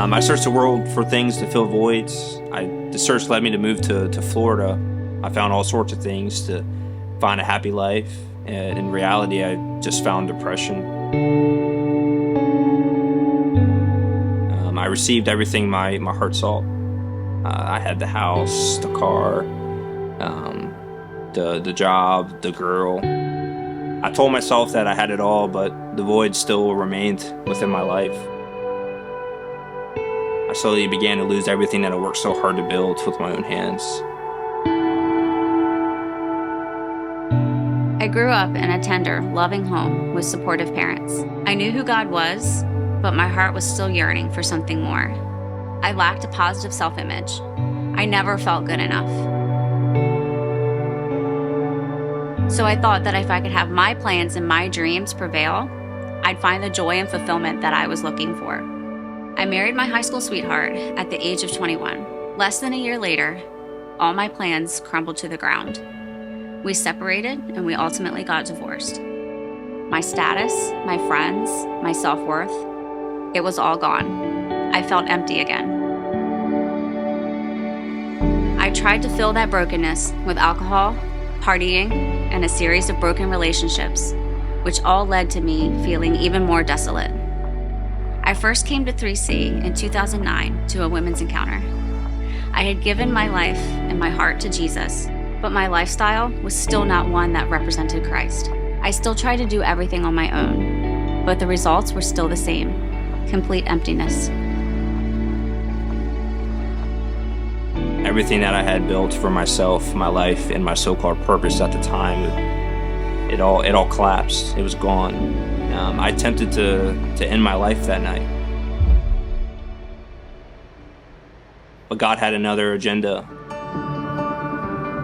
I searched the world for things to fill voids. The search led me to move to Florida. I found all sorts of things to find a happy life. And in reality, I just found depression. I received everything my heart sought. I had the house, the car, the job, the girl. I told myself that I had it all, but the void still remained within my life. I slowly began to lose everything that I worked so hard to build with my own hands. I grew up in a tender, loving home with supportive parents. I knew who God was, but my heart was still yearning for something more. I lacked a positive self-image. I never felt good enough. So I thought that if I could have my plans and my dreams prevail, I'd find the joy and fulfillment that I was looking for. I married my high school sweetheart at the age of 21. Less than a year later, all my plans crumbled to the ground. We separated and we ultimately got divorced. My status, my friends, my self-worth, it was all gone. I felt empty again. I tried to fill that brokenness with alcohol, partying, and a series of broken relationships, which all led to me feeling even more desolate. I first came to 3C in 2009 to a women's encounter. I had given my life and my heart to Jesus, but my lifestyle was still not one that represented Christ. I still tried to do everything on my own, but the results were still the same: complete emptiness. Everything that I had built for myself, my life, and my so-called purpose at the time, it all collapsed. It was gone. I attempted to end my life that night. But God had another agenda.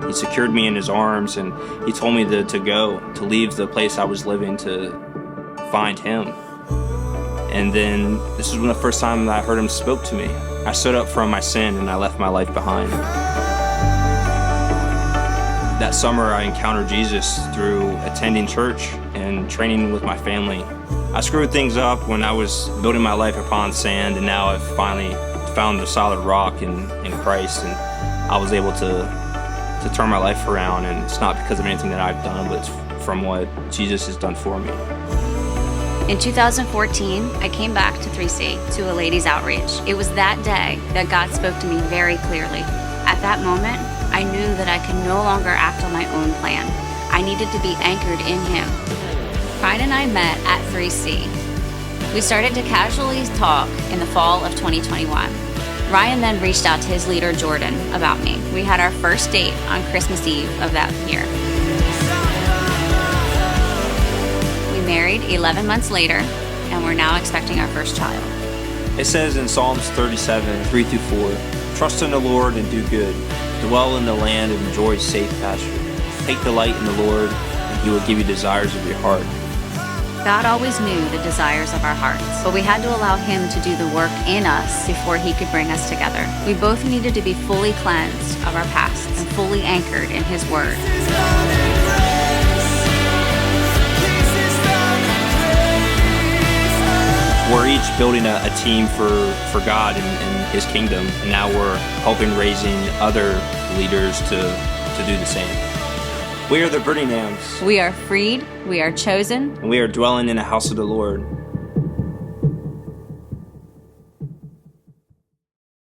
He secured me in his arms, and he told me to go, to leave the place I was living to find him. And then this was the first time that I heard him spoke to me. I stood up from my sin and I left my life behind. That summer I encountered Jesus through attending church and training with my family. I screwed things up when I was building my life upon sand, and now I've finally found the solid rock in Christ, and I was able to turn my life around. And it's not because of anything that I've done, but it's from what Jesus has done for me. In 2014, I came back to 3C to a ladies' outreach. It was that day that God spoke to me very clearly. At that moment, I knew that I could no longer act on my own plan. I needed to be anchored in him. Ryan and I met at 3C. We started to casually talk in the fall of 2021. Ryan then reached out to his leader, Jordan, about me. We had our first date on Christmas Eve of that year. Married 11 months later, and we're now expecting our first child. It says in Psalms 37, 3-4, "Trust in the Lord and do good. Dwell in the land and enjoy safe pasture. Take delight in the Lord, and he will give you desires of your heart." God always knew the desires of our hearts, but we had to allow him to do the work in us before he could bring us together. We both needed to be fully cleansed of our pasts and fully anchored in his word. We're each building a team for God and his kingdom, and now we're helping raising other leaders to do the same. We are the Brittinghams. We are freed, we are chosen, and we are dwelling in the house of the Lord.